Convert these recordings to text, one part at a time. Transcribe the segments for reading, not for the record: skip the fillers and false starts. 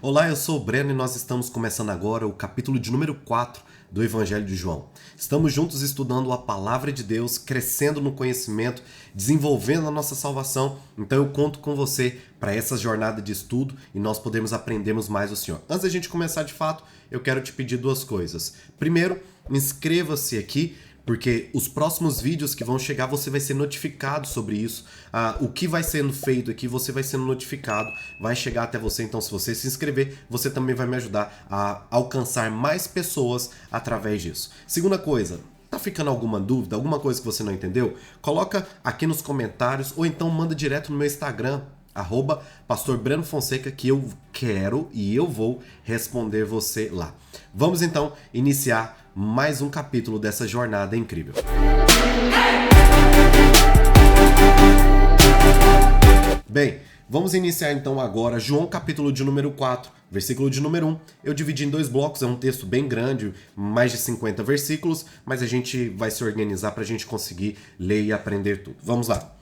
Olá, eu sou o Breno e nós estamos começando agora o capítulo de número 4 do Evangelho de João. Estamos juntos estudando a Palavra de Deus, crescendo no conhecimento, desenvolvendo a nossa salvação. Então eu conto com você para essa jornada de estudo e nós podemos aprendermos mais o Senhor. Antes da gente começar de fato, eu quero te pedir duas coisas. Primeiro, inscreva-se aqui, porque os próximos vídeos que vão chegar você vai ser notificado sobre isso. O que vai sendo feito aqui você vai sendo notificado, vai chegar até você. Então se você se inscrever, você também vai me ajudar a alcançar mais pessoas através disso. Segunda coisa, tá ficando alguma dúvida, alguma coisa que você não entendeu? Coloca aqui nos comentários ou então manda direto no meu Instagram, @Pastor Breno Fonseca, que eu quero e eu vou responder você lá. Vamos então iniciar mais um capítulo dessa jornada incrível. Bem, vamos iniciar então agora João capítulo de número 4, versículo de número 1. Eu dividi em dois blocos, é um texto bem grande, mais de 50 versículos, mas a gente vai se organizar para a gente conseguir ler e aprender tudo. Vamos lá.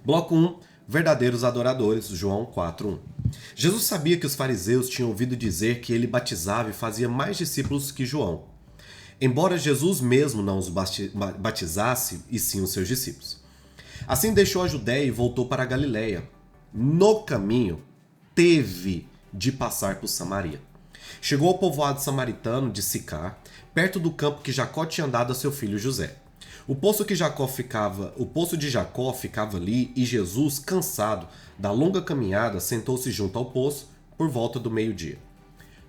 Bloco 1. Verdadeiros adoradores, João 4:1. Jesus sabia que os fariseus tinham ouvido dizer que ele batizava e fazia mais discípulos que João, embora Jesus mesmo não os batizasse, e sim os seus discípulos. Assim deixou a Judéia e voltou para a Galiléia. No caminho, teve de passar por Samaria. Chegou ao povoado samaritano de Sicar, perto do campo que Jacó tinha dado a seu filho José. O poço de Jacó ficava ali e Jesus, cansado da longa caminhada, sentou-se junto ao poço por volta do meio-dia.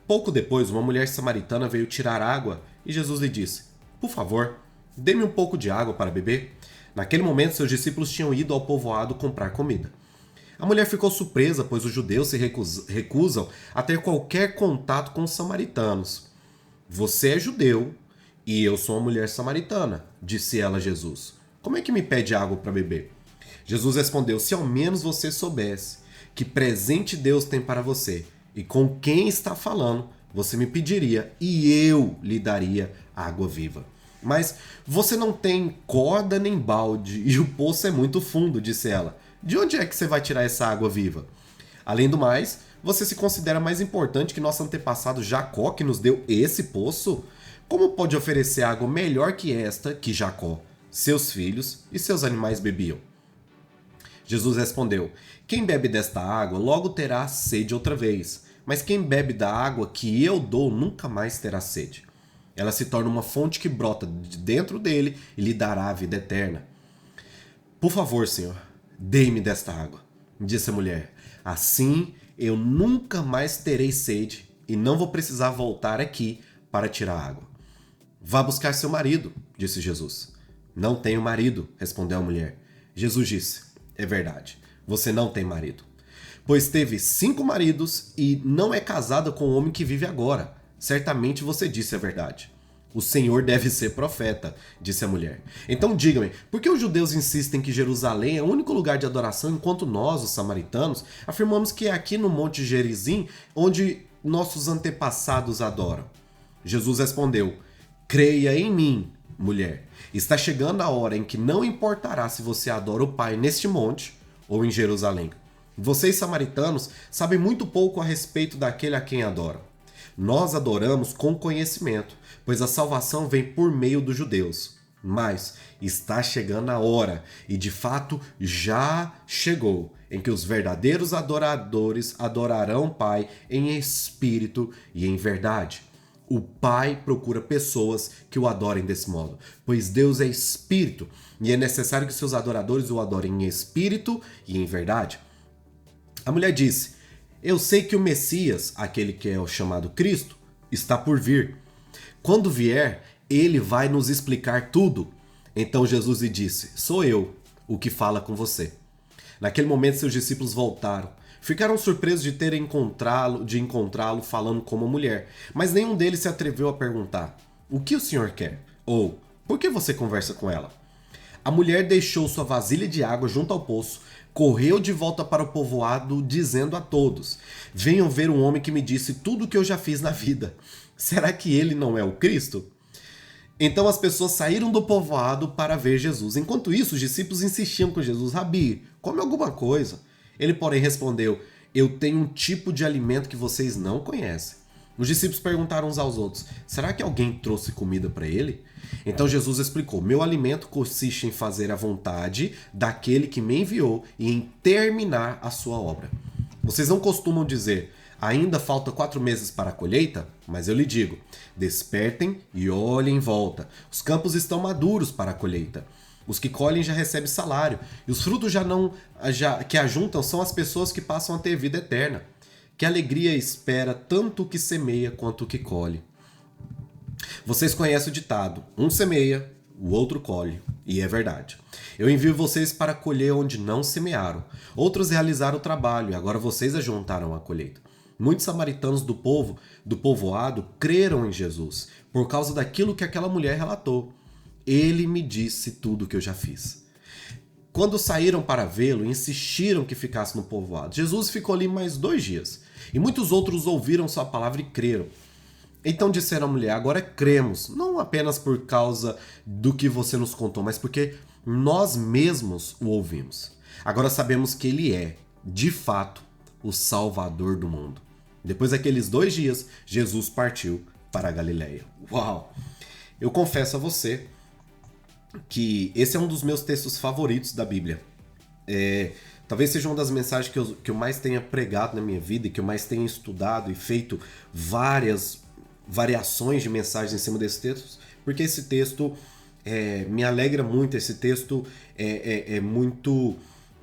Pouco depois, uma mulher samaritana veio tirar água e Jesus lhe disse: "Por favor, dê-me um pouco de água para beber." Naquele momento, seus discípulos tinham ido ao povoado comprar comida. A mulher ficou surpresa, pois os judeus se recusam a ter qualquer contato com os samaritanos. "Você é judeu e eu sou uma mulher samaritana", disse ela a Jesus. "Como é que me pede água para beber?" Jesus respondeu: "Se ao menos você soubesse que presente Deus tem para você e com quem está falando, você me pediria e eu lhe daria água viva. Mas você não tem corda nem balde e o poço é muito fundo", disse ela. "De onde é que você vai tirar essa água viva? Além do mais, você se considera mais importante que nosso antepassado Jacó, que nos deu esse poço? Como pode oferecer água melhor que esta que Jacó, seus filhos e seus animais bebiam?" Jesus respondeu: "Quem bebe desta água logo terá sede outra vez, mas quem bebe da água que eu dou nunca mais terá sede. Ela se torna uma fonte que brota de dentro dele e lhe dará a vida eterna." "Por favor, Senhor, dê-me desta água", disse a mulher. "Assim eu nunca mais terei sede e não vou precisar voltar aqui para tirar água." "Vá buscar seu marido", disse Jesus. "Não tenho marido", respondeu a mulher. Jesus disse: "É verdade, você não tem marido, pois teve 5 maridos e não é casada com o homem que vive agora. Certamente você disse a verdade." "O Senhor deve ser profeta", disse a mulher. "Então diga-me, por que os judeus insistem que Jerusalém é o único lugar de adoração, enquanto nós, os samaritanos, afirmamos que é aqui no Monte Gerizim onde nossos antepassados adoram?" Jesus respondeu: "Creia em mim, mulher. Está chegando a hora em que não importará se você adora o Pai neste monte ou em Jerusalém. Vocês, samaritanos, sabem muito pouco a respeito daquele a quem adoram. Nós adoramos com conhecimento, pois a salvação vem por meio dos judeus. Mas está chegando a hora, e de fato já chegou, em que os verdadeiros adoradores adorarão o Pai em espírito e em verdade. O Pai procura pessoas que o adorem desse modo, pois Deus é espírito e é necessário que seus adoradores o adorem em espírito e em verdade." A mulher disse: "Eu sei que o Messias, aquele que é o chamado Cristo, está por vir. Quando vier, ele vai nos explicar tudo." Então Jesus lhe disse: "Sou eu, o que fala com você." Naquele momento seus discípulos voltaram. Ficaram surpresos de encontrá-lo falando como mulher, mas nenhum deles se atreveu a perguntar: "O que o senhor quer?" ou "Por que você conversa com ela?" A mulher deixou sua vasilha de água junto ao poço, correu de volta para o povoado, dizendo a todos: "Venham ver um homem que me disse tudo o que eu já fiz na vida. Será que ele não é o Cristo?" Então as pessoas saíram do povoado para ver Jesus. Enquanto isso, os discípulos insistiam com Jesus: "Rabi, come alguma coisa." Ele, porém, respondeu: Eu tenho um tipo de alimento que vocês não conhecem. Os discípulos perguntaram uns aos outros: será que alguém trouxe comida para ele? Então Jesus explicou: meu alimento consiste em fazer a vontade daquele que me enviou e em terminar a sua obra. Vocês não costumam dizer: ainda falta 4 meses para a colheita? Mas eu lhe digo: despertem e olhem em volta. Os campos estão maduros para a colheita. Os que colhem já recebem salário, e os frutos que ajuntam são as pessoas que passam a ter vida eterna. Que alegria espera tanto o que semeia quanto o que colhe. Vocês conhecem o ditado: um semeia, o outro colhe. E é verdade. Eu envio vocês para colher onde não semearam. Outros realizaram o trabalho e agora vocês ajuntaram a colheita. Muitos samaritanos do povoado creram em Jesus por causa daquilo que aquela mulher relatou. Ele me disse tudo o que eu já fiz. Quando saíram para vê-lo, insistiram que ficasse no povoado. Jesus ficou ali mais 2 dias. E muitos outros ouviram sua palavra e creram. Então disseram à mulher: agora cremos, não apenas por causa do que você nos contou, mas porque nós mesmos o ouvimos. Agora sabemos que ele é, de fato, o Salvador do mundo. Depois daqueles 2 dias, Jesus partiu para a Galileia. Uau! Eu confesso a você que esse é um dos meus textos favoritos da Bíblia. Talvez seja uma das mensagens que eu mais tenha pregado na minha vida e que eu mais tenha estudado e feito várias variações de mensagens em cima desse texto, porque esse texto me alegra muito, esse texto é muito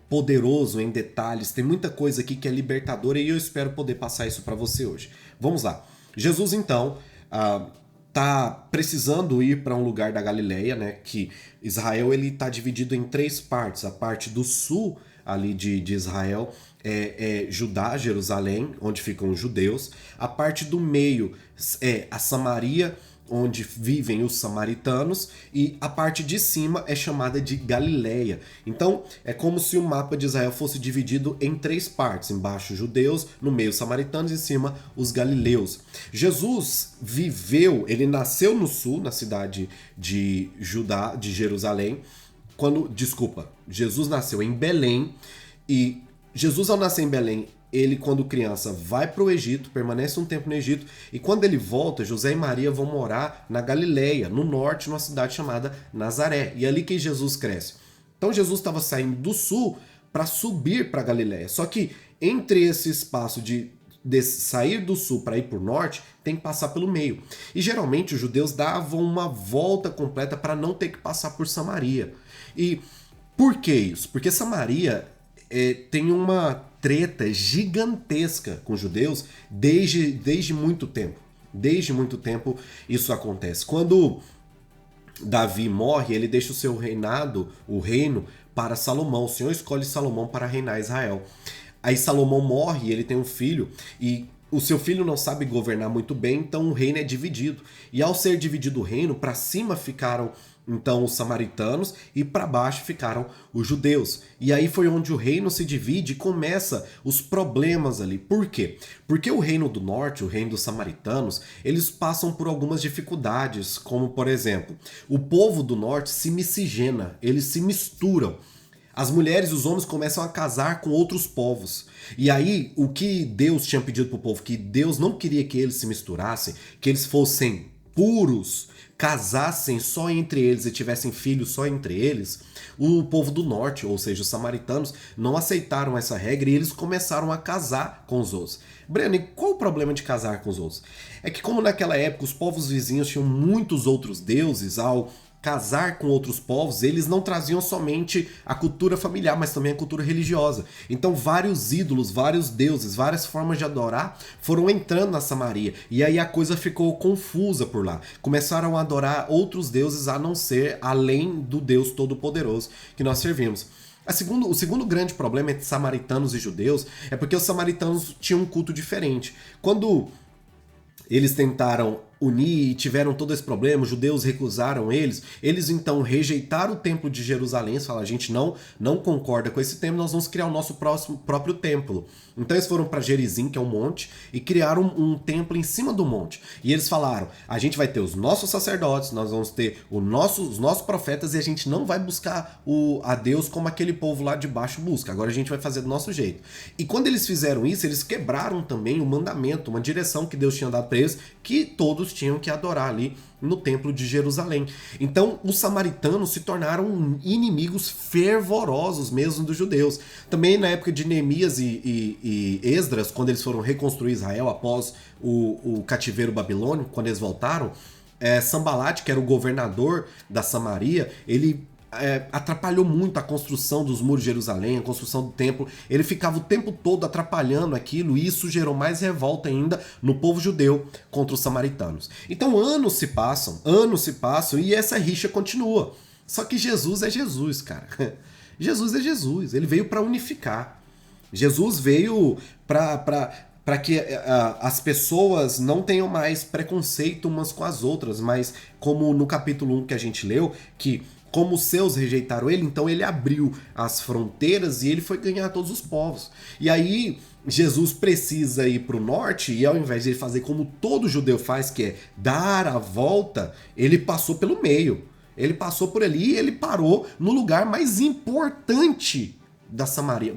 poderoso em detalhes, tem muita coisa aqui que é libertadora e eu espero poder passar isso para você hoje. Vamos lá. Jesus, então, tá precisando ir para um lugar da Galileia, né? Que Israel ele tá dividido em 3 partes. A parte do sul ali de Israel é Judá, Jerusalém, onde ficam os judeus. A parte do meio é a Samaria, onde vivem os samaritanos, e a parte de cima é chamada de Galileia. Então é como se o mapa de Israel fosse dividido em 3 partes: embaixo judeus, no meio samaritanos, em cima os galileus. Jesus ele nasceu no sul, na cidade de Jerusalém. Jesus nasceu em Belém, e Jesus, ao nascer em Belém, ele, quando criança, vai para o Egito, permanece um tempo no Egito, e quando ele volta, José e Maria vão morar na Galileia, no norte, numa cidade chamada Nazaré. E é ali que Jesus cresce. Então Jesus estava saindo do sul para subir para a Galileia. Só que entre esse espaço de sair do sul para ir para o norte, tem que passar pelo meio. E geralmente os judeus davam uma volta completa para não ter que passar por Samaria. E por que isso? Porque Samaria tem uma treta gigantesca com os judeus desde muito tempo. Desde muito tempo isso acontece. Quando Davi morre, ele deixa o seu o reino, para Salomão. O Senhor escolhe Salomão para reinar Israel. Aí Salomão morre, ele tem um filho, e o seu filho não sabe governar muito bem, então o reino é dividido. E ao ser dividido o reino, para cima ficaram então os samaritanos e para baixo ficaram os judeus. E aí foi onde o reino se divide e começa os problemas ali. Por quê? Porque o reino do norte, o reino dos samaritanos, eles passam por algumas dificuldades, como por exemplo, o povo do norte se miscigena, eles se misturam. As mulheres e os homens começam a casar com outros povos. E aí, o que Deus tinha pedido para o povo, que Deus não queria que eles se misturassem, que eles fossem puros, casassem só entre eles e tivessem filhos só entre eles, o povo do norte, ou seja, os samaritanos, não aceitaram essa regra e eles começaram a casar com os outros. Breno, e qual o problema de casar com os outros? É que como naquela época os povos vizinhos tinham muitos outros deuses, ao casar com outros povos, eles não traziam somente a cultura familiar, mas também a cultura religiosa. Então vários ídolos, vários deuses, várias formas de adorar foram entrando na Samaria. E aí a coisa ficou confusa por lá. Começaram a adorar outros deuses a não ser além do Deus Todo-Poderoso que nós servimos. O segundo grande problema entre samaritanos e judeus é porque os samaritanos tinham um culto diferente. Quando eles tentaram unir e tiveram todo esse problema, os judeus recusaram eles então rejeitaram o templo de Jerusalém, eles falaram, a gente não concorda com esse templo, nós vamos criar o nosso próprio templo. Então eles foram para Gerizim, que é um monte, e criaram um templo em cima do monte. E eles falaram, a gente vai ter os nossos sacerdotes, nós vamos ter os nossos profetas e a gente não vai buscar a Deus como aquele povo lá de baixo busca, agora a gente vai fazer do nosso jeito. E quando eles fizeram isso, eles quebraram também o mandamento, uma direção que Deus tinha dado para eles, que todos tinham que adorar ali no templo de Jerusalém. Então os samaritanos se tornaram inimigos fervorosos mesmo dos judeus. Também na época de Neemias e Esdras, quando eles foram reconstruir Israel após o cativeiro babilônico, quando eles voltaram, Sanbalat, que era o governador da Samaria, ele atrapalhou muito a construção dos muros de Jerusalém, a construção do templo. Ele ficava o tempo todo atrapalhando aquilo e isso gerou mais revolta ainda no povo judeu contra os samaritanos. Então anos se passam e essa rixa continua. Só que Jesus é Jesus, cara. Jesus é Jesus, ele veio para unificar. Jesus veio para que as pessoas não tenham mais preconceito umas com as outras, mas como no capítulo 1 que a gente leu, que como os seus rejeitaram ele, então ele abriu as fronteiras e ele foi ganhar todos os povos. E aí Jesus precisa ir para o norte e ao invés de ele fazer como todo judeu faz, que é dar a volta, ele passou pelo meio. Ele passou por ali e ele parou no lugar mais importante da Samaria.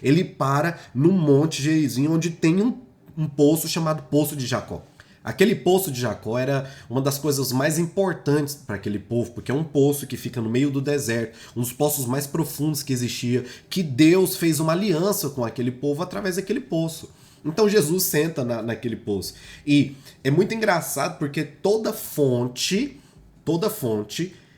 Ele para no Monte Gerizim, onde tem um poço chamado Poço de Jacó. Aquele poço de Jacó era uma das coisas mais importantes para aquele povo, porque é um poço que fica no meio do deserto, um dos poços mais profundos que existia, que Deus fez uma aliança com aquele povo através daquele poço. Então Jesus senta naquele poço. E é muito engraçado porque toda fonte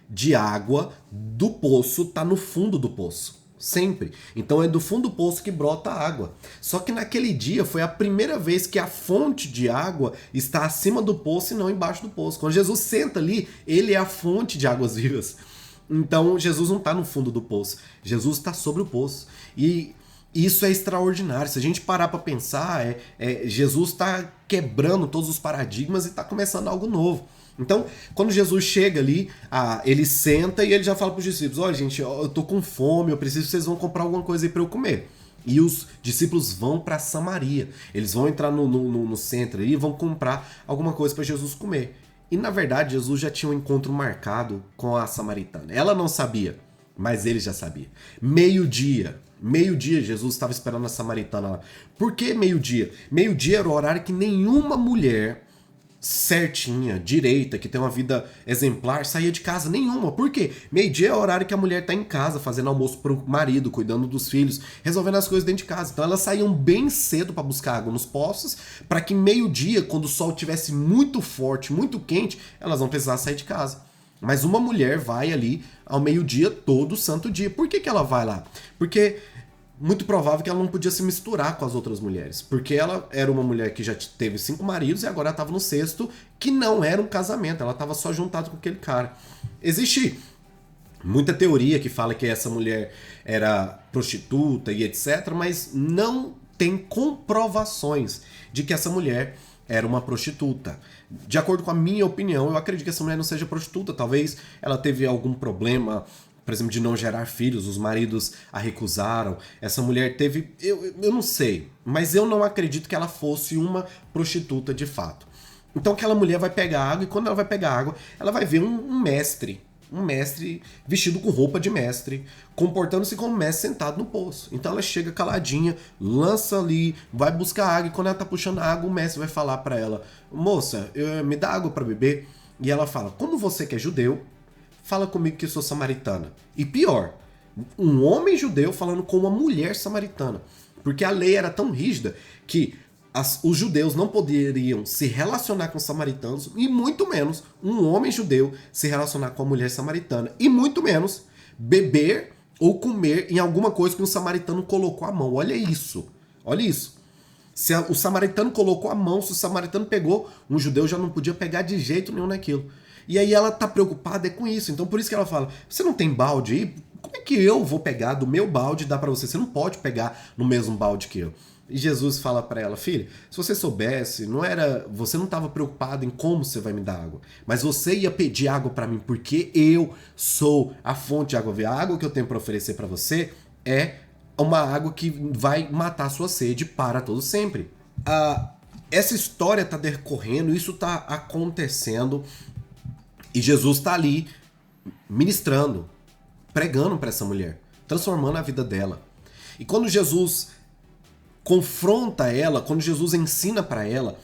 de água do poço está no fundo do poço. Sempre. Então é do fundo do poço que brota a água. Só que naquele dia foi a primeira vez que a fonte de água está acima do poço e não embaixo do poço. Quando Jesus senta ali, ele é a fonte de águas vivas. Então Jesus não está no fundo do poço. Jesus está sobre o poço. E isso é extraordinário. Se a gente parar para pensar, Jesus está quebrando todos os paradigmas e está começando algo novo. Então, quando Jesus chega ali, ele senta e ele já fala para os discípulos, olha gente, eu tô com fome, eu preciso que vocês vão comprar alguma coisa aí para eu comer. E os discípulos vão para Samaria, eles vão entrar no centro e vão comprar alguma coisa para Jesus comer. E na verdade, Jesus já tinha um encontro marcado com a samaritana. Ela não sabia, mas ele já sabia. Meio-dia, Jesus estava esperando a samaritana lá. Por que meio-dia? Meio-dia era o horário que nenhuma mulher certinha, direita, que tem uma vida exemplar, saía de casa nenhuma. Por quê? Meio-dia é o horário que a mulher tá em casa, fazendo almoço pro marido, cuidando dos filhos, resolvendo as coisas dentro de casa. Então elas saíam bem cedo para buscar água nos poços, para que meio-dia, quando o sol estivesse muito forte, muito quente, elas não precisassem sair de casa. Mas uma mulher vai ali ao meio-dia todo santo dia. Por que ela vai lá? Porque muito provável que ela não podia se misturar com as outras mulheres, porque ela era uma mulher que já teve 5 maridos e agora ela estava no 6º, que não era um casamento, ela estava só juntada com aquele cara. Existe muita teoria que fala que essa mulher era prostituta e etc, mas não tem comprovações de que essa mulher era uma prostituta. De acordo com a minha opinião, eu acredito que essa mulher não seja prostituta, talvez ela teve algum problema, por exemplo, de não gerar filhos, os maridos a recusaram, essa mulher teve, eu não sei, mas eu não acredito que ela fosse uma prostituta de fato. Então aquela mulher vai pegar água e quando ela vai pegar água, ela vai ver um mestre vestido com roupa de mestre, comportando-se como mestre sentado no poço. Então ela chega caladinha, lança ali, vai buscar água e quando ela tá puxando a água, o mestre vai falar para ela, moça, me dá água para beber? E ela fala, como você que é judeu, fala comigo que eu sou samaritana. E pior, um homem judeu falando com uma mulher samaritana. Porque a lei era tão rígida que os judeus não poderiam se relacionar com os samaritanos e muito menos um homem judeu se relacionar com a mulher samaritana. E muito menos beber ou comer em alguma coisa que um samaritano colocou a mão. Olha isso. Olha isso. Se o samaritano colocou a mão, se o samaritano pegou, um judeu já não podia pegar de jeito nenhum naquilo. E aí ela tá preocupada com isso. Então por isso que ela fala, você não tem balde aí? Como é que eu vou pegar do meu balde e dar pra você? Você não pode pegar no mesmo balde que eu. E Jesus fala para ela, filha, se você soubesse, você não estava preocupado em como você vai me dar água, mas você ia pedir água para mim, porque eu sou a fonte de água viva. A água que eu tenho para oferecer para você é uma água que vai matar a sua sede para todo sempre. Essa história está decorrendo, isso está acontecendo, e Jesus está ali ministrando, pregando para essa mulher, transformando a vida dela. E quando Jesus confronta ela, quando Jesus ensina para ela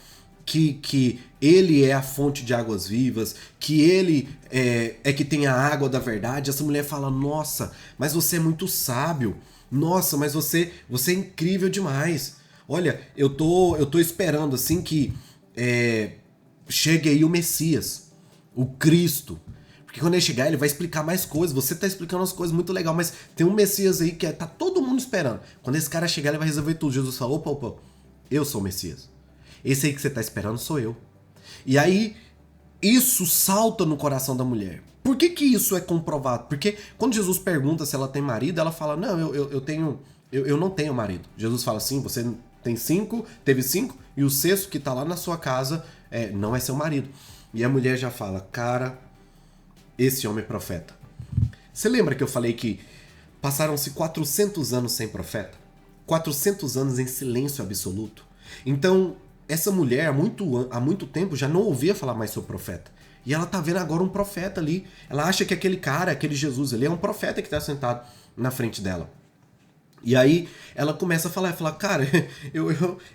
que ele é a fonte de águas vivas, que ele é que tem a água da verdade, essa mulher fala, nossa, mas você é muito sábio, nossa, mas você é incrível demais. Olha, eu tô esperando assim que chegue aí o Messias, o Cristo. Porque quando ele chegar, ele vai explicar mais coisas. Você tá explicando as coisas muito legal, mas tem um Messias aí que tá todo mundo esperando. Quando esse cara chegar, ele vai resolver tudo. Jesus falou, opa, eu sou o Messias. Esse aí que você tá esperando sou eu. E aí, isso salta no coração da mulher. Por que isso é comprovado? Porque quando Jesus pergunta se ela tem marido, ela fala, não, eu não tenho marido. Jesus fala assim, você tem 5, teve 5, e o sexto que tá lá na sua casa não é seu marido. E a mulher já fala, cara, esse homem é profeta. Você lembra que eu falei que passaram-se 400 anos sem profeta? 400 anos em silêncio absoluto. Então, essa mulher há muito tempo já não ouvia falar mais sobre profeta. E ela tá vendo agora um profeta ali. Ela acha que aquele cara, aquele Jesus ali é um profeta que tá sentado na frente dela. E aí ela começa a falar, cara,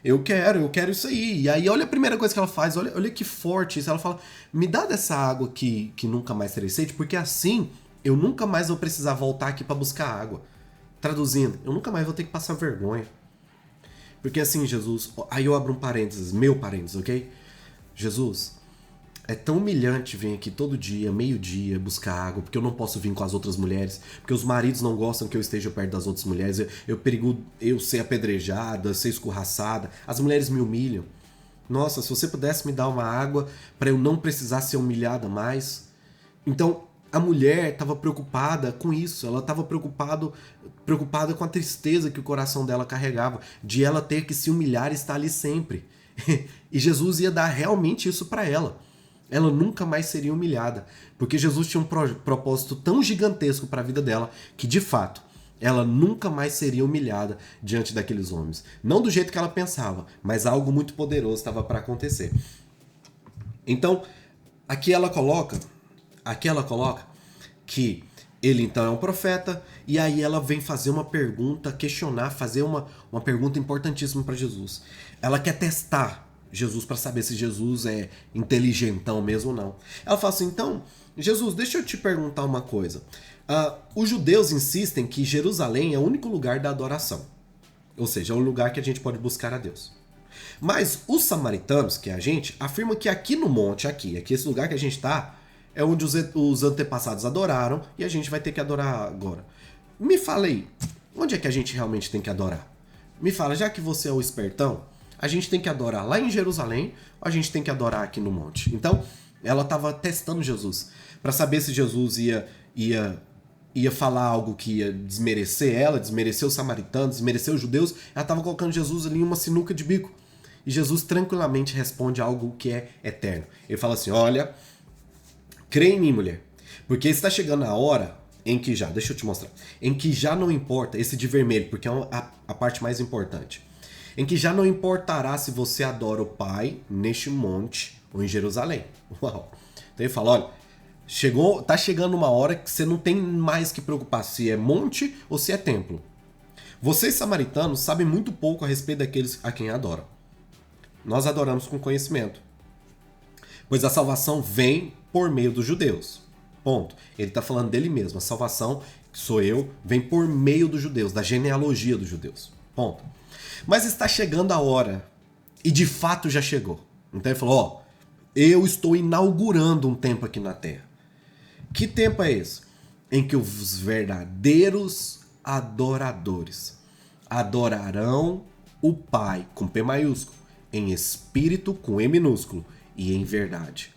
eu quero isso aí. E aí olha a primeira coisa que ela faz, olha que forte isso. Ela fala, me dá dessa água que nunca mais terei sede, porque assim eu nunca mais vou precisar voltar aqui para buscar água. Traduzindo, eu nunca mais vou ter que passar vergonha. Porque assim, Jesus, aí eu abro um parênteses, meu parênteses, ok? Jesus, é tão humilhante vir aqui todo dia, meio-dia, buscar água, porque eu não posso vir com as outras mulheres, porque os maridos não gostam que eu esteja perto das outras mulheres, eu perigo eu ser apedrejada, ser escorraçada, as mulheres me humilham. Nossa, se você pudesse me dar uma água para eu não precisar ser humilhada mais. Então, a mulher estava preocupada com isso, ela estava preocupada com a tristeza que o coração dela carregava, de ela ter que se humilhar e estar ali sempre. E Jesus ia dar realmente isso para ela. Ela nunca mais seria humilhada, porque Jesus tinha um propósito tão gigantesco para a vida dela que, de fato, ela nunca mais seria humilhada diante daqueles homens. Não do jeito que ela pensava, mas algo muito poderoso estava para acontecer. Então, aqui ela coloca que ele então é um profeta, e aí ela vem fazer uma pergunta, questionar, fazer uma pergunta importantíssima para Jesus. Ela quer testar Jesus para saber se Jesus é inteligentão mesmo ou não. Ela fala assim, então, Jesus, deixa eu te perguntar uma coisa. Os judeus insistem que Jerusalém é o único lugar da adoração. Ou seja, é um lugar que a gente pode buscar a Deus. Mas os samaritanos, que é a gente, afirmam que aqui no monte, aqui esse lugar que a gente está, é onde os antepassados adoraram e a gente vai ter que adorar agora. Me fala aí, onde é que a gente realmente tem que adorar? Me fala, já que você é o espertão, a gente tem que adorar lá em Jerusalém ou a gente tem que adorar aqui no monte? Então, ela estava testando Jesus para saber se Jesus ia falar algo que ia desmerecer ela, desmerecer os samaritanos, desmerecer os judeus. Ela estava colocando Jesus ali em uma sinuca de bico. E Jesus tranquilamente responde algo que é eterno. Ele fala assim, olha, crê em mim, mulher, porque está chegando a hora em que deixa eu te mostrar, em que já não importa, esse de vermelho, porque é a parte mais importante, em que já não importará se você adora o Pai neste monte ou em Jerusalém. Uau! Então ele fala, olha, tá chegando uma hora que você não tem mais que preocupar se é monte ou se é templo. Vocês samaritanos sabem muito pouco a respeito daqueles a quem adoram. Nós adoramos com conhecimento, pois a salvação vem por meio dos judeus. Ponto. Ele está falando dele mesmo. A salvação, que sou eu, vem por meio dos judeus, da genealogia dos judeus. Ponto. Mas está chegando a hora, e de fato já chegou. Então ele falou, eu estou inaugurando um tempo aqui na Terra. Que tempo é esse? Em que os verdadeiros adoradores adorarão o Pai, com P maiúsculo, em espírito, com E minúsculo, e em verdade.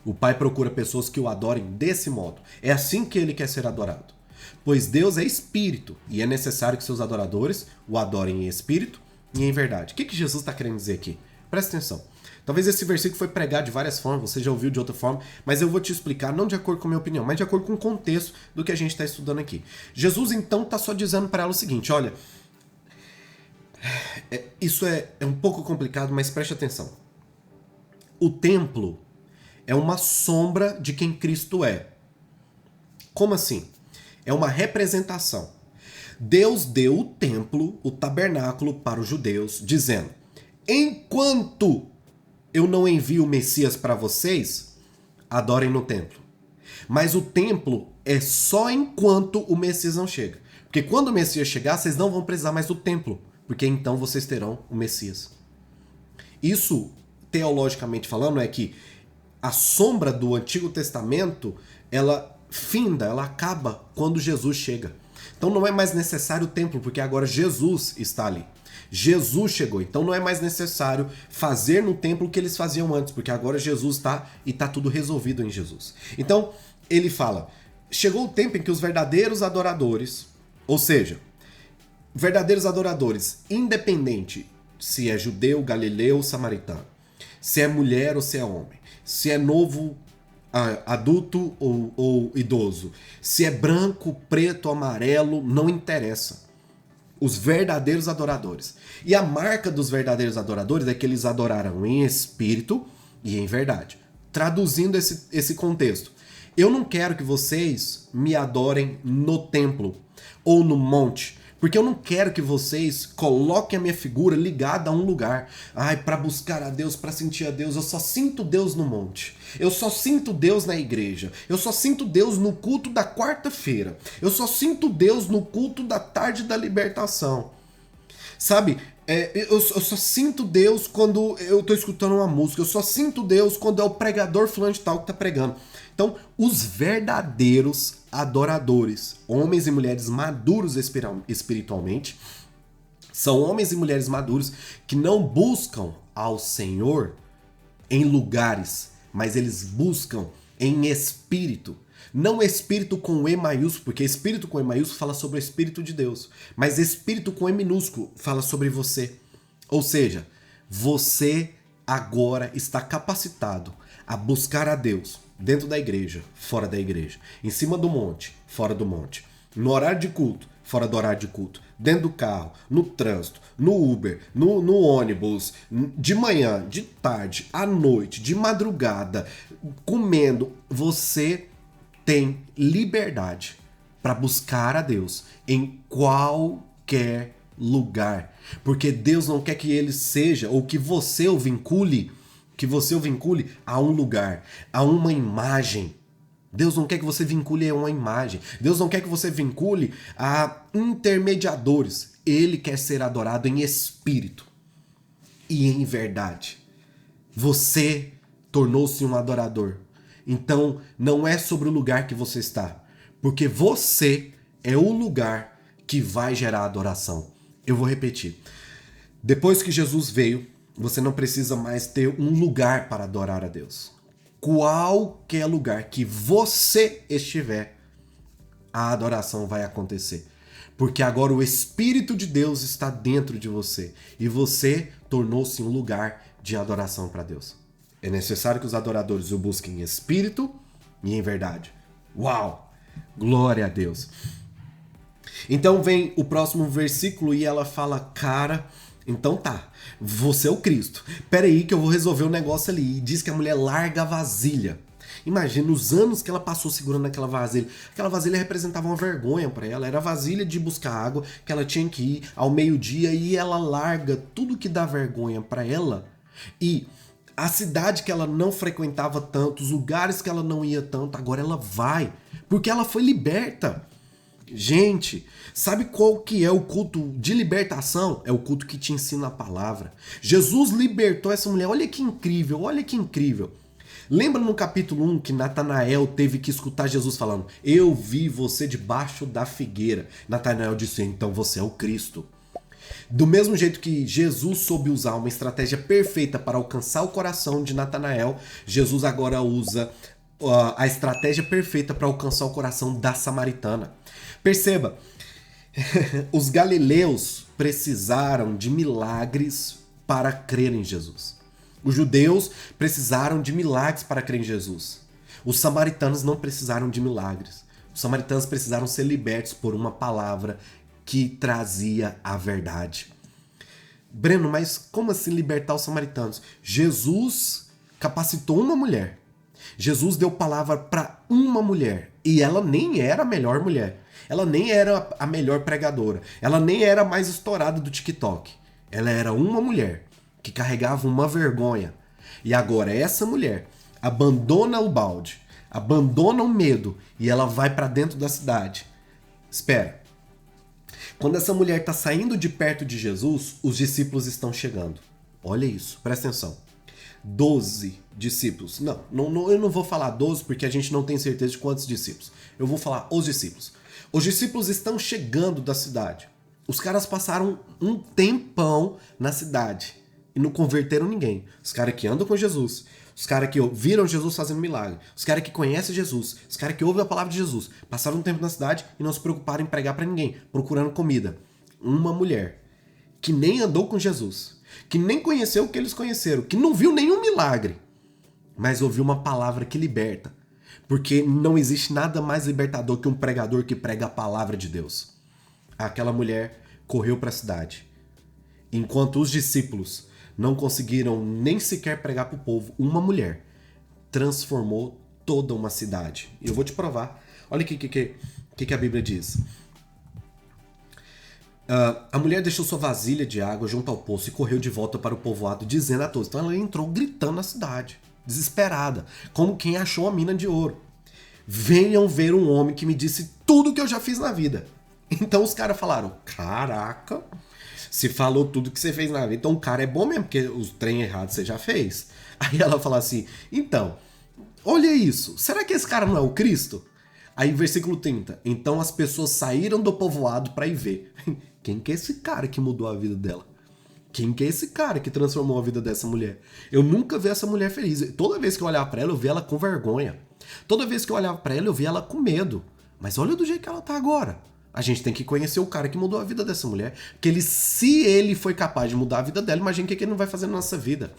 O Pai procura pessoas que o adorem desse modo. É assim que ele quer ser adorado. Pois Deus é espírito, e é necessário que seus adoradores o adorem em espírito e em verdade. O que Jesus está querendo dizer aqui? Presta atenção. Talvez esse versículo foi pregado de várias formas, você já ouviu de outra forma, mas eu vou te explicar, não de acordo com a minha opinião, mas de acordo com o contexto do que a gente está estudando aqui. Jesus, então, está só dizendo para ela o seguinte, olha, isso é um pouco complicado, mas preste atenção. O templo é uma sombra de quem Cristo é. Como assim? É uma representação. Deus deu o templo, o tabernáculo para os judeus, dizendo, enquanto eu não envio o Messias para vocês, adorem no templo. Mas o templo é só enquanto o Messias não chega. Porque quando o Messias chegar, vocês não vão precisar mais do templo, porque então vocês terão o Messias. Isso, teologicamente falando, é que a sombra do Antigo Testamento, ela finda, ela acaba quando Jesus chega. Então não é mais necessário o templo, porque agora Jesus está ali. Jesus chegou, então não é mais necessário fazer no templo o que eles faziam antes, porque agora Jesus está e está tudo resolvido em Jesus. Então, ele fala, chegou o tempo em que os verdadeiros adoradores, ou seja, verdadeiros adoradores, independente se é judeu, galileu, samaritano, se é mulher ou se é homem, se é novo, adulto ou idoso, se é branco, preto, amarelo, não interessa. Os verdadeiros adoradores. E a marca dos verdadeiros adoradores é que eles adoraram em espírito e em verdade. Traduzindo esse contexto. Eu não quero que vocês me adorem no templo ou no monte. Porque eu não quero que vocês coloquem a minha figura ligada a um lugar. Ai, para buscar a Deus, para sentir a Deus, eu só sinto Deus no monte. Eu só sinto Deus na igreja. Eu só sinto Deus no culto da quarta-feira. Eu só sinto Deus no culto da tarde da libertação. Sabe, eu só sinto Deus quando eu tô escutando uma música. Eu só sinto Deus quando é o pregador fulano de tal que tá pregando. Então, os verdadeiros adoradores, homens e mulheres maduros espiritualmente, são homens e mulheres maduros que não buscam ao Senhor em lugares, mas eles buscam em espírito. Não espírito com E maiúsculo, porque espírito com E maiúsculo fala sobre o Espírito de Deus, mas espírito com E minúsculo fala sobre você. Ou seja, você agora está capacitado a buscar a Deus dentro da igreja, fora da igreja, em cima do monte, fora do monte, no horário de culto, fora do horário de culto, dentro do carro, no trânsito, no Uber, no ônibus, de manhã, de tarde, à noite, de madrugada, comendo. Você tem liberdade para buscar a Deus em qualquer lugar, porque Deus não quer que ele seja ou que você o vincule a um lugar, a uma imagem. Deus não quer que você vincule a uma imagem. Deus não quer que você vincule a intermediadores. Ele quer ser adorado em espírito e em verdade. Você tornou-se um adorador. Então, não é sobre o lugar que você está, porque você é o lugar que vai gerar adoração. Eu vou repetir. Depois que Jesus veio, você não precisa mais ter um lugar para adorar a Deus. Qualquer lugar que você estiver, a adoração vai acontecer. Porque agora o Espírito de Deus está dentro de você. E você tornou-se um lugar de adoração para Deus. É necessário que os adoradores o busquem em espírito e em verdade. Uau! Glória a Deus! Então vem o próximo versículo e ela fala, cara... Então tá, você é o Cristo. Pera aí que eu vou resolver o negócio ali. E diz que a mulher larga a vasilha. Imagina os anos que ela passou segurando aquela vasilha. Aquela vasilha representava uma vergonha para ela. Era a vasilha de buscar água que ela tinha que ir ao meio-dia. E ela larga tudo que dá vergonha para ela. E a cidade que ela não frequentava tanto, os lugares que ela não ia tanto, agora ela vai. Porque ela foi liberta. Gente, sabe qual que é o culto de libertação? É o culto que te ensina a palavra. Jesus libertou essa mulher. Olha que incrível, olha que incrível. Lembra no capítulo 1 que Natanael teve que escutar Jesus falando: eu vi você debaixo da figueira. Natanael disse: então você é o Cristo. Do mesmo jeito que Jesus soube usar uma estratégia perfeita para alcançar o coração de Natanael, Jesus agora usa a estratégia perfeita para alcançar o coração da samaritana. Perceba, Os galileus precisaram de milagres para crer em Jesus. Os judeus precisaram de milagres para crer em Jesus. Os samaritanos não precisaram de milagres. Os samaritanos precisaram ser libertos por uma palavra que trazia a verdade. Breno, mas como assim libertar os samaritanos? Jesus capacitou uma mulher. Jesus deu palavra para uma mulher. E ela nem era a melhor mulher. Ela nem era a melhor pregadora. Ela nem era a mais estourada do TikTok. Ela era uma mulher que carregava uma vergonha. E agora essa mulher abandona o balde, abandona o medo e ela vai para dentro da cidade. Espera. Quando essa mulher está saindo de perto de Jesus, os discípulos estão chegando. Olha isso, presta atenção. 12 discípulos. Não, eu não vou falar 12 porque a gente não tem certeza de quantos discípulos. Eu vou falar os discípulos. Os discípulos estão chegando da cidade. Os caras passaram um tempão na cidade e não converteram ninguém. Os caras que andam com Jesus, os caras que viram Jesus fazendo milagre, os caras que conhecem Jesus, os caras que ouvem a palavra de Jesus, passaram um tempo na cidade e não se preocuparam em pregar para ninguém, procurando comida. Uma mulher que nem andou com Jesus, que nem conheceu o que eles conheceram, que não viu nenhum milagre, mas ouviu uma palavra que liberta. Porque não existe nada mais libertador que um pregador que prega a palavra de Deus. Aquela mulher correu para a cidade. Enquanto os discípulos não conseguiram nem sequer pregar para o povo, uma mulher transformou toda uma cidade. E eu vou te provar. Olha o que a Bíblia diz. A mulher deixou sua vasilha de água junto ao poço e correu de volta para o povoado, dizendo a todos. Então ela entrou gritando na cidade, desesperada, como quem achou a mina de ouro. Venham ver um homem que me disse tudo que eu já fiz na vida. Então os caras falaram, caraca, se falou tudo que você fez na vida, então o cara é bom mesmo, porque os trem errados você já fez. Aí ela fala assim, então, olha isso, será que esse cara não é o Cristo? Aí versículo 30, então as pessoas saíram do povoado para ir ver. Quem que é esse cara que mudou a vida dela? Quem que é esse cara que transformou a vida dessa mulher? Eu nunca vi essa mulher feliz. Toda vez que eu olhava para ela, eu via ela com vergonha. Toda vez que eu olhava para ela, eu via ela com medo. Mas olha do jeito que ela tá agora. A gente tem que conhecer o cara que mudou a vida dessa mulher. Porque se ele foi capaz de mudar a vida dela, imagina o que ele não vai fazer na nossa vida.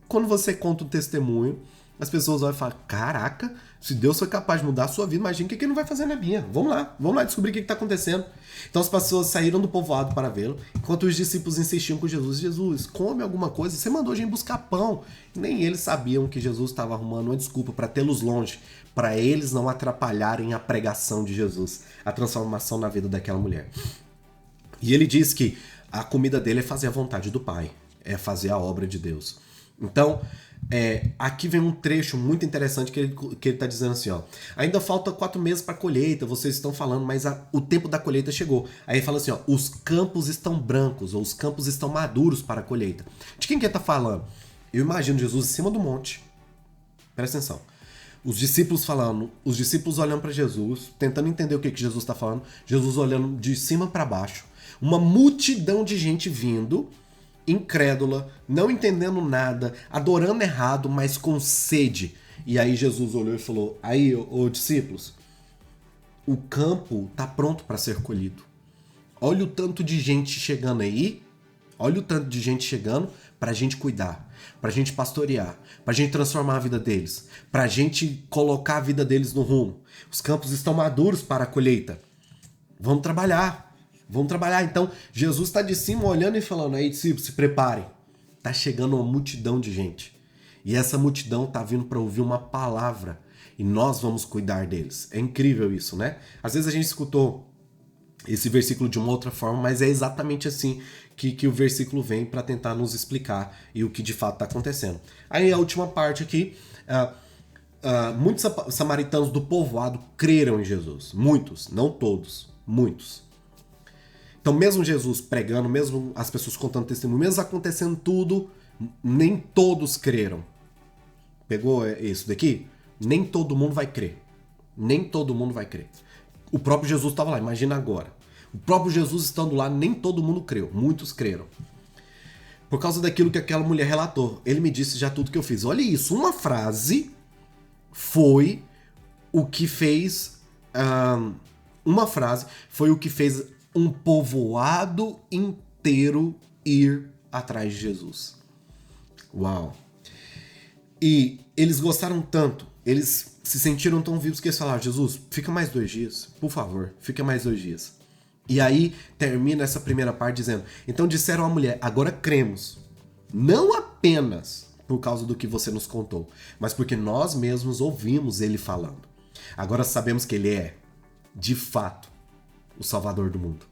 Quando você conta um testemunho, as pessoas vão falar, caraca, se Deus foi capaz de mudar a sua vida, imagina o que ele não vai fazer na minha. Vamos lá descobrir o que está acontecendo. Então as pessoas saíram do povoado para vê-lo, enquanto os discípulos insistiam com Jesus. Jesus, come alguma coisa, você mandou a gente buscar pão. Nem eles sabiam que Jesus estava arrumando uma desculpa para tê-los longe, para eles não atrapalharem a pregação de Jesus, a transformação na vida daquela mulher. E ele diz que a comida dele é fazer a vontade do Pai, é fazer a obra de Deus. Então, aqui vem um trecho muito interessante que ele está dizendo assim, ó, ainda falta 4 meses para a colheita, vocês estão falando, mas o tempo da colheita chegou. Aí ele fala assim, ó, os campos estão brancos, ou os campos estão maduros para a colheita. De quem que ele está falando? Eu imagino Jesus em cima do monte, presta atenção, os discípulos falando, os discípulos olhando para Jesus, tentando entender o que Jesus está falando, Jesus olhando de cima para baixo, uma multidão de gente vindo, incrédula, não entendendo nada, adorando errado, mas com sede. E aí Jesus olhou e falou, aí, ô discípulos, o campo está pronto para ser colhido. Olha o tanto de gente chegando aí, olha o tanto de gente chegando para a gente cuidar, para a gente pastorear, para a gente transformar a vida deles, para a gente colocar a vida deles no rumo. Os campos estão maduros para a colheita. Vamos trabalhar. Vamos trabalhar. Então, Jesus está de cima olhando e falando, aí, discípulos, se preparem. Está chegando uma multidão de gente. E essa multidão está vindo para ouvir uma palavra. E nós vamos cuidar deles. É incrível isso, né? Às vezes a gente escutou esse versículo de uma outra forma, mas é exatamente assim que o versículo vem para tentar nos explicar e o que de fato está acontecendo. Aí a última parte aqui, muitos samaritanos do povoado creram em Jesus. Muitos, não todos, muitos. Então mesmo Jesus pregando, mesmo as pessoas contando testemunho, mesmo acontecendo tudo, nem todos creram. Pegou isso daqui? Nem todo mundo vai crer. Nem todo mundo vai crer. O próprio Jesus estava lá, imagina agora. O próprio Jesus estando lá, nem todo mundo creu. Muitos creram. Por causa daquilo que aquela mulher relatou. Ele me disse já tudo que eu fiz. Olha isso, uma frase foi o que fez uma frase, foi o que fez um povoado inteiro ir atrás de Jesus. Uau! E eles gostaram tanto, eles se sentiram tão vivos que eles falaram: Jesus, fica mais 2 dias, por favor, fica mais 2 dias. E aí termina essa primeira parte dizendo: então disseram à mulher, agora cremos, não apenas por causa do que você nos contou, mas porque nós mesmos ouvimos ele falando. Agora sabemos que ele é, de fato, o Salvador do mundo.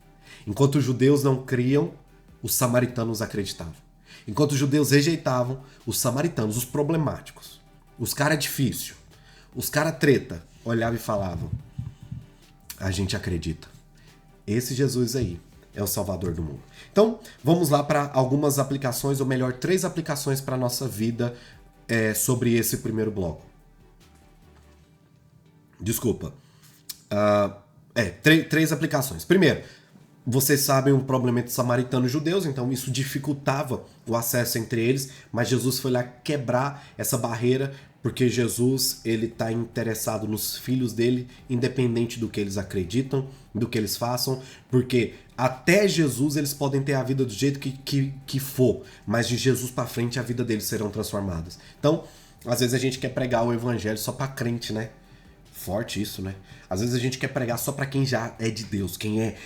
Enquanto os judeus não criam, os samaritanos acreditavam. Enquanto os judeus rejeitavam, os samaritanos, os problemáticos, os cara difícil, os cara treta, olhavam e falavam: a gente acredita. Esse Jesus aí é o Salvador do mundo. Então, vamos lá para algumas aplicações, ou melhor, 3 aplicações para a nossa vida sobre esse primeiro bloco. Desculpa. 3 aplicações. Primeiro, vocês sabem o problema entre samaritanos e judeus, então isso dificultava o acesso entre eles, mas Jesus foi lá quebrar essa barreira, porque Jesus ele está interessado nos filhos dele, independente do que eles acreditam, do que eles façam, porque até Jesus eles podem ter a vida do jeito que for, mas de Jesus para frente a vida deles serão transformadas. Então, às vezes a gente quer pregar o evangelho só para crente, né? Forte isso, né? Às vezes a gente quer pregar só para quem já é de Deus, quem é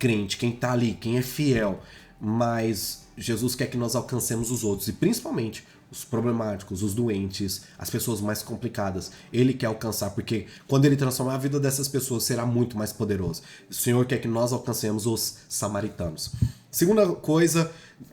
crente, quem tá ali, quem é fiel. Mas Jesus quer que nós alcancemos os outros, e principalmente os problemáticos, os doentes, as pessoas mais complicadas. Ele quer alcançar, porque quando ele transformar a vida dessas pessoas, será muito mais poderoso. O Senhor quer que nós alcancemos os samaritanos. Segunda coisa,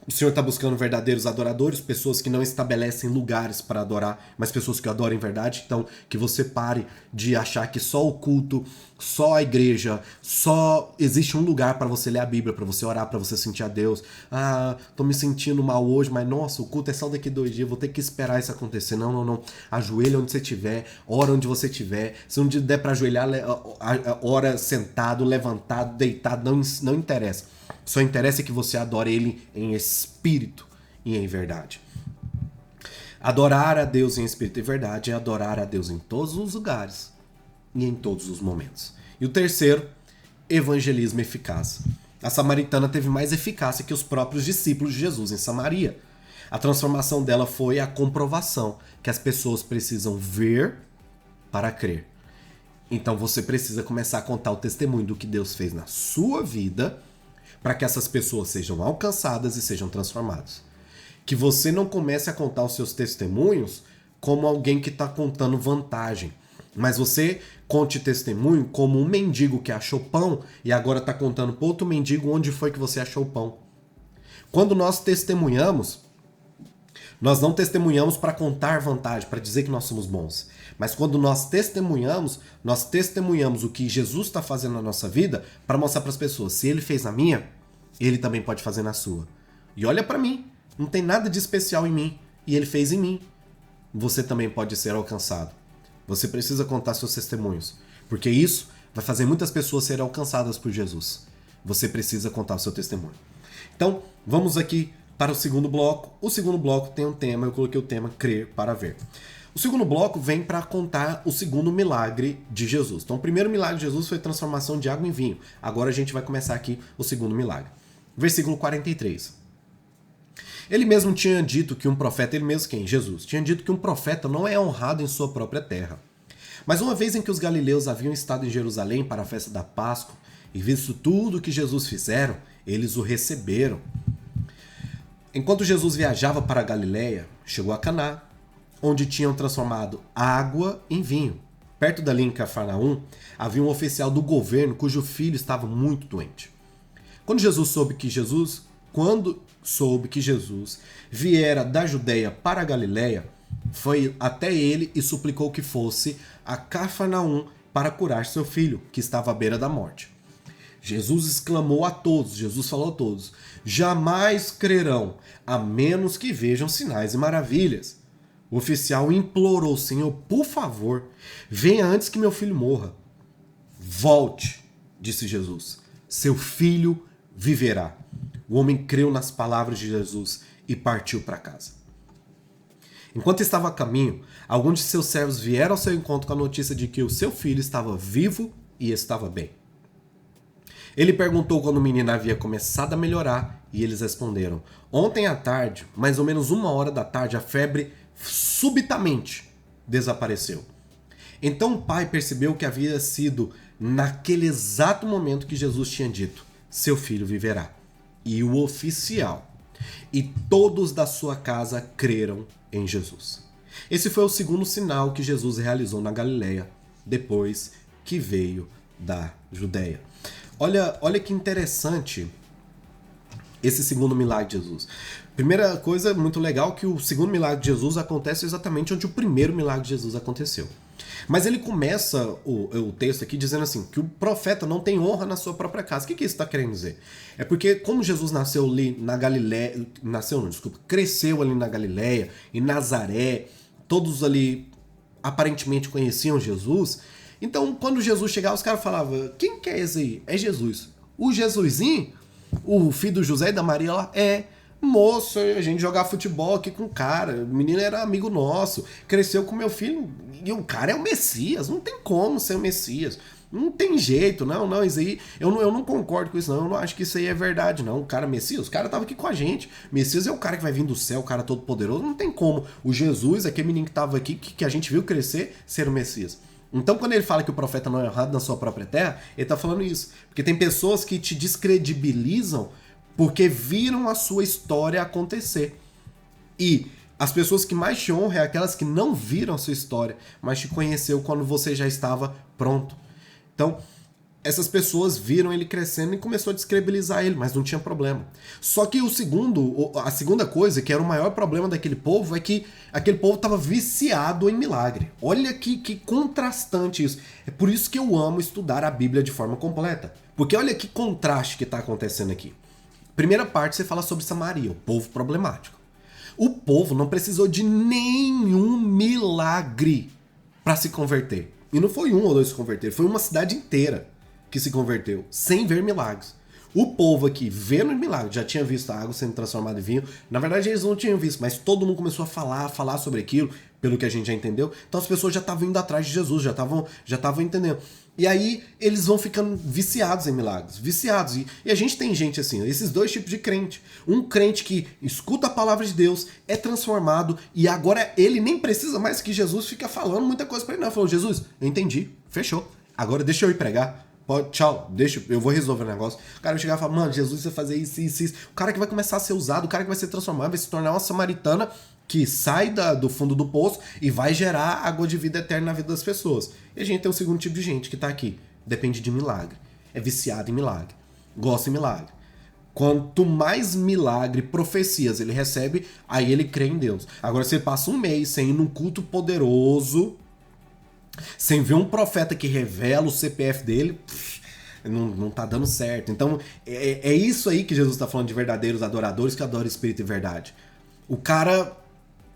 o Senhor está buscando verdadeiros adoradores, pessoas que não estabelecem lugares para adorar, mas pessoas que adoram em verdade. Então, que você pare de achar que só o culto, só a igreja, só existe um lugar para você ler a Bíblia, para você orar, para você sentir a Deus. Ah, tô me sentindo mal hoje, mas nossa, o culto é só daqui 2 dias, vou ter que esperar isso acontecer. Não. Ajoelha onde você estiver, ora onde você estiver. Se não der para ajoelhar, ora sentado, levantado, deitado, não interessa. Só interessa que você adore ele em espírito e em verdade. Adorar a Deus em espírito e verdade é adorar a Deus em todos os lugares e em todos os momentos. E o terceiro, evangelismo eficaz. A samaritana teve mais eficácia que os próprios discípulos de Jesus em Samaria. A transformação dela foi a comprovação que as pessoas precisam ver para crer. Então você precisa começar a contar o testemunho do que Deus fez na sua vida, para que essas pessoas sejam alcançadas e sejam transformadas. Que você não comece a contar os seus testemunhos como alguém que está contando vantagem, mas você conte testemunho como um mendigo que achou pão e agora está contando para outro mendigo onde foi que você achou o pão. Quando nós testemunhamos, nós não testemunhamos para contar vantagem, para dizer que nós somos bons. Mas quando nós testemunhamos o que Jesus está fazendo na nossa vida para mostrar para as pessoas. Se ele fez na minha, ele também pode fazer na sua. E olha para mim, não tem nada de especial em mim. E ele fez em mim. Você também pode ser alcançado. Você precisa contar seus testemunhos. Porque isso vai fazer muitas pessoas serem alcançadas por Jesus. Você precisa contar o seu testemunho. Então, vamos aqui para o segundo bloco. O segundo bloco tem um tema, eu coloquei o tema Crer para Ver. O segundo bloco vem para contar o segundo milagre de Jesus. Então, o primeiro milagre de Jesus foi a transformação de água em vinho. Agora a gente vai começar aqui o segundo milagre. Versículo 43. Ele mesmo tinha dito que um profeta, ele mesmo quem? Jesus, tinha dito que um profeta não é honrado em sua própria terra. Mas uma vez em que os galileus haviam estado em Jerusalém para a festa da Páscoa e visto tudo o que Jesus fizeram, eles o receberam. Enquanto Jesus viajava para a Galileia, chegou a Caná, onde tinham transformado água em vinho. Perto dali em Cafarnaum, havia um oficial do governo cujo filho estava muito doente. Quando soube que Jesus viera da Judeia para a Galileia, foi até ele e suplicou que fosse a Cafarnaum para curar seu filho, que estava à beira da morte. Jesus falou a todos, jamais crerão, a menos que vejam sinais e maravilhas. O oficial implorou: Senhor, por favor, venha antes que meu filho morra. Volte, disse Jesus, seu filho viverá. O homem creu nas palavras de Jesus e partiu para casa. Enquanto estava a caminho, alguns de seus servos vieram ao seu encontro com a notícia de que o seu filho estava vivo e estava bem. Ele perguntou quando o menino havia começado a melhorar e eles responderam: ontem à tarde, mais ou menos 1 hora da tarde, a febre subitamente desapareceu. Então o pai percebeu que havia sido naquele exato momento que Jesus tinha dito: seu filho viverá. E o oficial e todos da sua casa creram em Jesus. Esse foi o segundo sinal que Jesus realizou na Galileia, depois que veio da Judéia. Olha que interessante esse segundo milagre de Jesus. Primeira coisa muito legal que o segundo milagre de Jesus acontece exatamente onde o primeiro milagre de Jesus aconteceu. Mas ele começa o texto aqui dizendo assim, que o profeta não tem honra na sua própria casa. O que isso está querendo dizer? É porque como Jesus nasceu ali na Galileia, cresceu ali na Galileia, em Nazaré, todos ali aparentemente conheciam Jesus. Então quando Jesus chegava, os caras falavam: quem que é esse aí? É Jesus. O Jesusinho, o filho do José e da Maria lá, moço, a gente jogava futebol aqui com o cara, o menino era amigo nosso, cresceu com meu filho, e o cara é o Messias, não tem como ser o Messias, não tem jeito, não, isso aí, eu não concordo com isso, não, eu não acho que isso aí é verdade, não, o cara Messias, o cara tava aqui com a gente, Messias é o cara que vai vir do céu, o cara todo poderoso, não tem como, o Jesus, aquele menino que tava aqui, que a gente viu crescer, ser o Messias. Então, quando ele fala que o profeta não é honrado na sua própria terra, ele está falando isso. Porque tem pessoas que te descredibilizam porque viram a sua história acontecer. E as pessoas que mais te honram é aquelas que não viram a sua história, mas te conheceu quando você já estava pronto. Então, essas pessoas viram ele crescendo e começou a descredibilizar ele, mas não tinha problema. Só que a segunda coisa, que era o maior problema daquele povo, é que aquele povo estava viciado em milagre. Olha que contrastante isso. É por isso que eu amo estudar a Bíblia de forma completa. Porque olha que contraste que está acontecendo aqui. Primeira parte, você fala sobre Samaria, o povo problemático. O povo não precisou de nenhum milagre para se converter. E não foi um ou dois se converter, foi uma cidade inteira que se converteu, sem ver milagres. O povo aqui, vendo milagres, já tinha visto a água sendo transformada em vinho. Na verdade, eles não tinham visto, mas todo mundo começou a falar sobre aquilo, pelo que a gente já entendeu. Então as pessoas já estavam indo atrás de Jesus, já estavam entendendo. E aí eles vão ficando viciados em milagres, viciados. E a gente tem gente assim, esses dois tipos de crente. Um crente que escuta a palavra de Deus, é transformado, e agora ele nem precisa mais que Jesus fique falando muita coisa pra ele. Não, falou: Jesus, eu entendi, fechou. Agora deixa eu ir pregar. Tchau, eu vou resolver o negócio. O cara vai chegar e falar: mano, Jesus vai fazer isso. O cara que vai começar a ser usado, o cara que vai ser transformado, vai se tornar uma samaritana que sai do fundo do poço e vai gerar água de vida eterna na vida das pessoas. E a gente tem o segundo tipo de gente que tá aqui. Depende de milagre. É viciado em milagre. Gosta de milagre. Quanto mais milagre, profecias ele recebe, aí ele crê em Deus. Agora, se ele passa um mês sem ir num culto poderoso, sem ver um profeta que revela o CPF dele, não tá dando certo. Então, é isso aí que Jesus está falando de verdadeiros adoradores que adoram espírito e verdade. O cara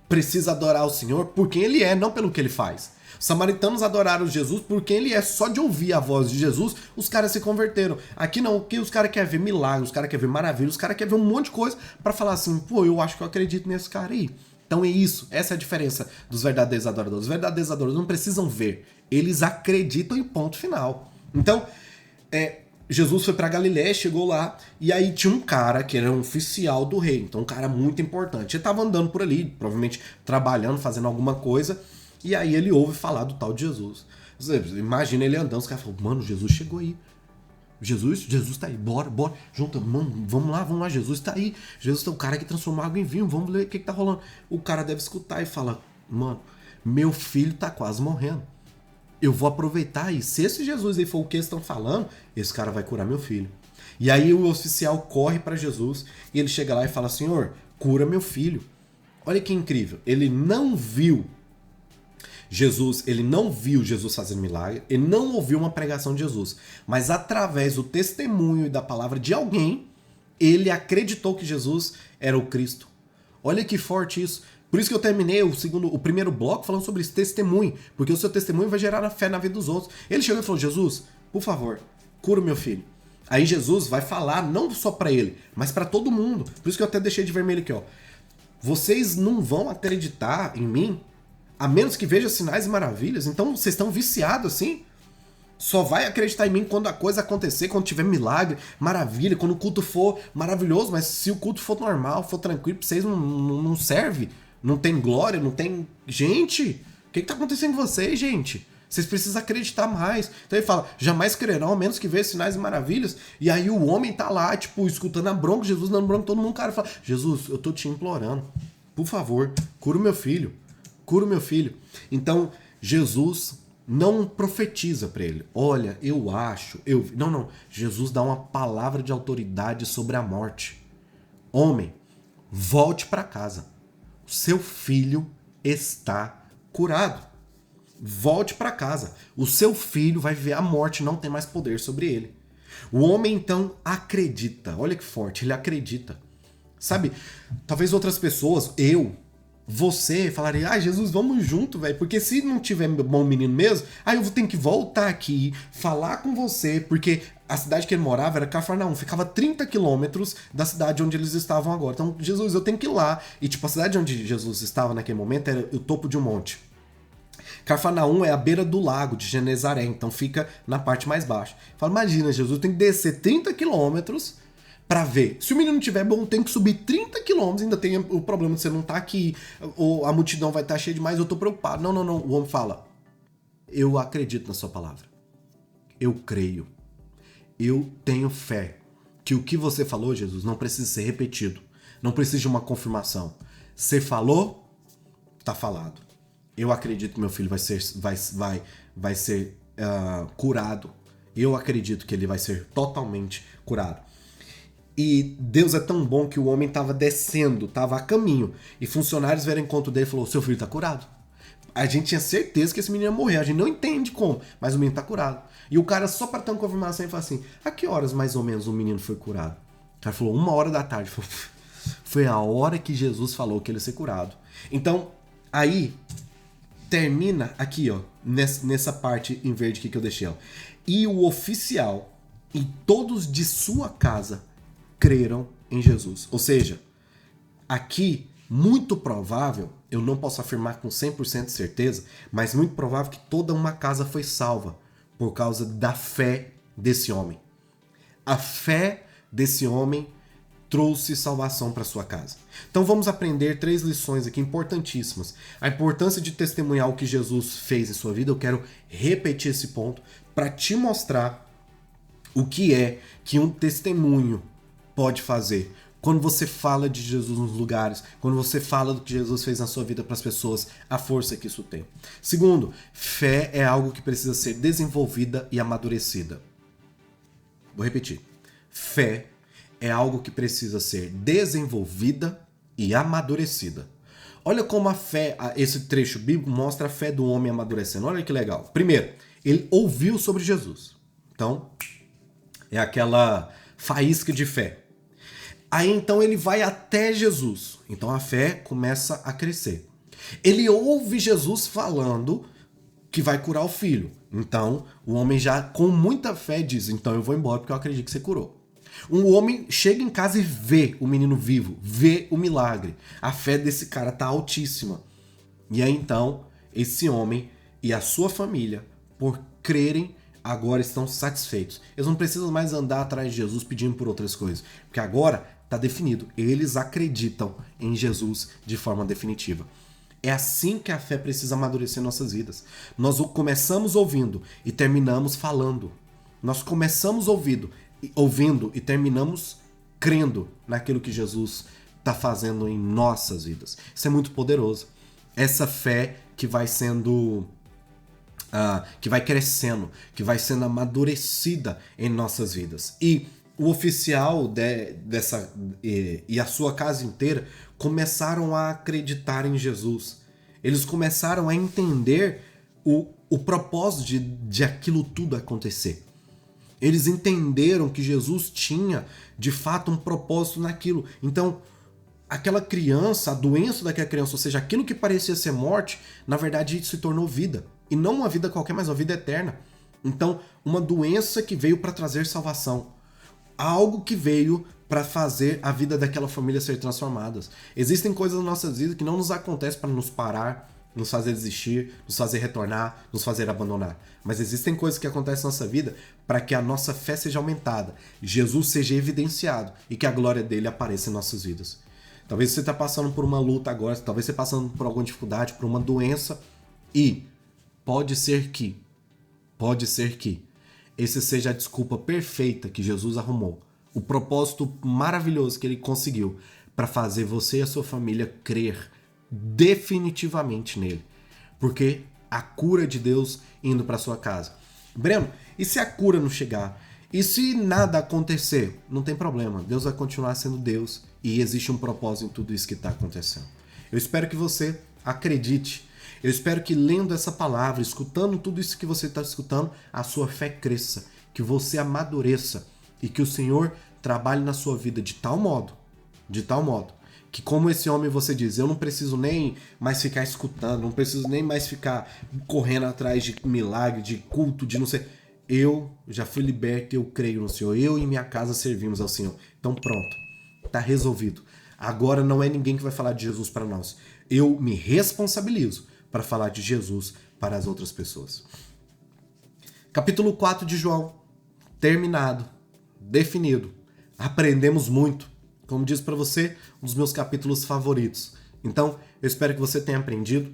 precisa adorar o Senhor por quem ele é, não pelo que ele faz. Os samaritanos adoraram Jesus por quem ele é. Só de ouvir a voz de Jesus, os caras se converteram. Aqui não, aqui os caras querem ver milagres, os caras querem ver maravilhas, os caras querem ver um monte de coisa para falar assim: pô, eu acho que eu acredito nesse cara aí. Então é isso, essa é a diferença dos verdadeiros adoradores. Os verdadeiros adoradores não precisam ver, eles acreditam em ponto final. Então, Jesus foi pra Galiléia, chegou lá, e aí tinha um cara que era um oficial do rei, então um cara muito importante. Ele tava andando por ali, provavelmente trabalhando, fazendo alguma coisa, e aí ele ouve falar do tal de Jesus. Imagina ele andando, os caras falam: mano, Jesus chegou aí. Jesus tá aí, bora, junta, mano, vamos lá, Jesus tá aí. Jesus tá o cara que transformou água em vinho, vamos ver o que tá rolando. O cara deve escutar e fala: mano, meu filho tá quase morrendo. Eu vou aproveitar, e se esse Jesus aí for o que eles estão falando, esse cara vai curar meu filho. E aí o oficial corre para Jesus, e ele chega lá e fala: Senhor, cura meu filho. Olha que incrível, ele não viu Jesus fazendo milagre, ele não ouviu uma pregação de Jesus, mas através do testemunho e da palavra de alguém, ele acreditou que Jesus era o Cristo. Olha que forte isso. Por isso que eu terminei o primeiro bloco falando sobre esse testemunho, porque o seu testemunho vai gerar a fé na vida dos outros. Ele chegou e falou: Jesus, por favor, cura o meu filho. Aí Jesus vai falar não só para ele, mas para todo mundo. Por isso que eu até deixei de vermelho aqui, ó. Vocês não vão acreditar em mim a menos que veja sinais e maravilhas. Então vocês estão viciados assim? Só vai acreditar em mim quando a coisa acontecer, quando tiver milagre, maravilha, quando o culto for maravilhoso, mas se o culto for normal, for tranquilo, pra vocês não serve, não tem glória, não tem... Gente, o que tá acontecendo com vocês, gente? Vocês precisam acreditar mais. Então ele fala, jamais crerão, a menos que vejam sinais e maravilhas. E aí o homem tá lá, tipo, escutando a bronca, Jesus dando bronca, todo mundo, cara, fala, Jesus, eu tô te implorando, por favor, cura o meu filho. Cura o meu filho. Então, Jesus não profetiza para ele. Olha, eu acho, eu... Não. Jesus dá uma palavra de autoridade sobre a morte. Homem, volte para casa. Seu filho está curado. Volte para casa. O seu filho vai ver a morte, não tem mais poder sobre ele. O homem, então, acredita. Olha que forte, ele acredita. Sabe, talvez outras pessoas, você falaria, Jesus, vamos junto, velho, porque se não tiver bom menino mesmo, aí eu vou ter que voltar aqui, falar com você, porque a cidade que ele morava era Cafarnaum, ficava 30 quilômetros da cidade onde eles estavam agora. Então, Jesus, eu tenho que ir lá. E tipo, a cidade onde Jesus estava naquele momento era o topo de um monte. Cafarnaum é à beira do lago de Genezaré, então fica na parte mais baixa. Fala, imagina, Jesus tem que descer 30 quilômetros pra ver. Se o menino tiver bom, tem que subir 30 quilômetros, ainda tem o problema de você não estar aqui, ou a multidão vai estar cheia demais, eu tô preocupado. Não. O homem fala, eu acredito na sua palavra. Eu creio. Eu tenho fé que o que você falou, Jesus, não precisa ser repetido. Não precisa de uma confirmação. Você falou, tá falado. Eu acredito que meu filho vai ser curado. Eu acredito que ele vai ser totalmente curado. E Deus é tão bom que o homem estava descendo, estava a caminho. E funcionários vieram ao encontro dele e falou, seu filho está curado. A gente tinha certeza que esse menino ia morrer. A gente não entende como, mas o menino está curado. E o cara, só para ter uma confirmação, ele falou assim, a que horas mais ou menos o menino foi curado? O cara falou, 1h da tarde. Foi a hora que Jesus falou que ele ia ser curado. Então, aí, termina aqui, ó, nessa parte em verde aqui que eu deixei, ó. E o oficial e todos de sua casa creram em Jesus. Ou seja, aqui, muito provável, eu não posso afirmar com 100% de certeza, mas muito provável que toda uma casa foi salva por causa da fé desse homem. A fé desse homem trouxe salvação para sua casa. Então vamos aprender 3 lições aqui importantíssimas. A importância de testemunhar o que Jesus fez em sua vida. Eu quero repetir esse ponto para te mostrar o que é que um testemunho pode fazer quando você fala de Jesus nos lugares, quando você fala do que Jesus fez na sua vida para as pessoas, a força que isso tem. Segundo, fé é algo que precisa ser desenvolvida e amadurecida. Vou repetir. Fé é algo que precisa ser desenvolvida e amadurecida. Olha como a fé, esse trecho bíblico mostra a fé do homem amadurecendo. Olha que legal. Primeiro, ele ouviu sobre Jesus. Então, é aquela faísca de fé. Aí então ele vai até Jesus. Então a fé começa a crescer. Ele ouve Jesus falando que vai curar o filho. Então o homem já com muita fé diz, então eu vou embora porque eu acredito que você curou. Um homem chega em casa e vê o menino vivo, vê o milagre. A fé desse cara tá altíssima. E aí então esse homem e a sua família, por crerem, agora estão satisfeitos. Eles não precisam mais andar atrás de Jesus pedindo por outras coisas. Porque agora está definido. Eles acreditam em Jesus de forma definitiva. É assim que a fé precisa amadurecer nossas vidas. Nós começamos ouvindo e terminamos falando. Nós começamos ouvindo e terminamos crendo naquilo que Jesus está fazendo em nossas vidas. Isso é muito poderoso. Essa fé que vai sendo... que vai crescendo, que vai sendo amadurecida em nossas vidas. E o oficial e a sua casa inteira começaram a acreditar em Jesus. Eles começaram a entender o propósito de aquilo tudo acontecer. Eles entenderam que Jesus tinha, de fato, um propósito naquilo. Então, aquela criança, a doença daquela criança, ou seja, aquilo que parecia ser morte, na verdade se tornou vida. E não uma vida qualquer, mas uma vida eterna. Então, uma doença que veio para trazer salvação. Algo que veio para fazer a vida daquela família ser transformada. Existem coisas nas nossas vidas que não nos acontecem para nos parar nos fazer desistir, nos fazer retornar, nos fazer abandonar. Mas existem coisas que acontecem na nossa vida para que a nossa fé seja aumentada, Jesus seja evidenciado e que a glória dele apareça em nossas vidas. Talvez você está passando por uma luta agora, talvez você está passando por alguma dificuldade, por uma doença, e pode ser que esse seja a desculpa perfeita que Jesus arrumou, o propósito maravilhoso que ele conseguiu para fazer você e a sua família crer definitivamente nele. Porque a cura de Deus indo para sua casa. Breno, e se a cura não chegar? E se nada acontecer? Não tem problema, Deus vai continuar sendo Deus e existe um propósito em tudo isso que está acontecendo. Eu espero que você acredite. Eu espero que lendo essa palavra, escutando tudo isso que você está escutando, a sua fé cresça, que você amadureça e que o Senhor trabalhe na sua vida de tal modo, que como esse homem você diz, eu não preciso nem mais ficar escutando, não preciso nem mais ficar correndo atrás de milagre, de culto, de não sei. Eu já fui liberto e eu creio no Senhor. Eu e minha casa servimos ao Senhor. Então pronto, está resolvido. Agora não é ninguém que vai falar de Jesus para nós. Eu me responsabilizo para falar de Jesus para as outras pessoas. Capítulo 4 de João, terminado, definido. Aprendemos muito. Como disse para você, um dos meus capítulos favoritos. Então, eu espero que você tenha aprendido.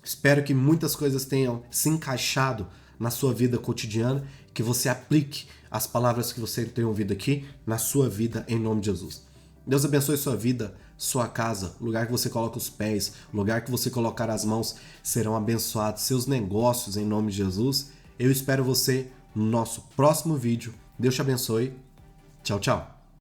Espero que muitas coisas tenham se encaixado na sua vida cotidiana, que você aplique as palavras que você tem ouvido aqui na sua vida, em nome de Jesus. Deus abençoe sua vida, sua casa, o lugar que você coloca os pés, o lugar que você colocar as mãos serão abençoados, seus negócios, em nome de Jesus. Eu espero você no nosso próximo vídeo. Deus te abençoe. Tchau, tchau.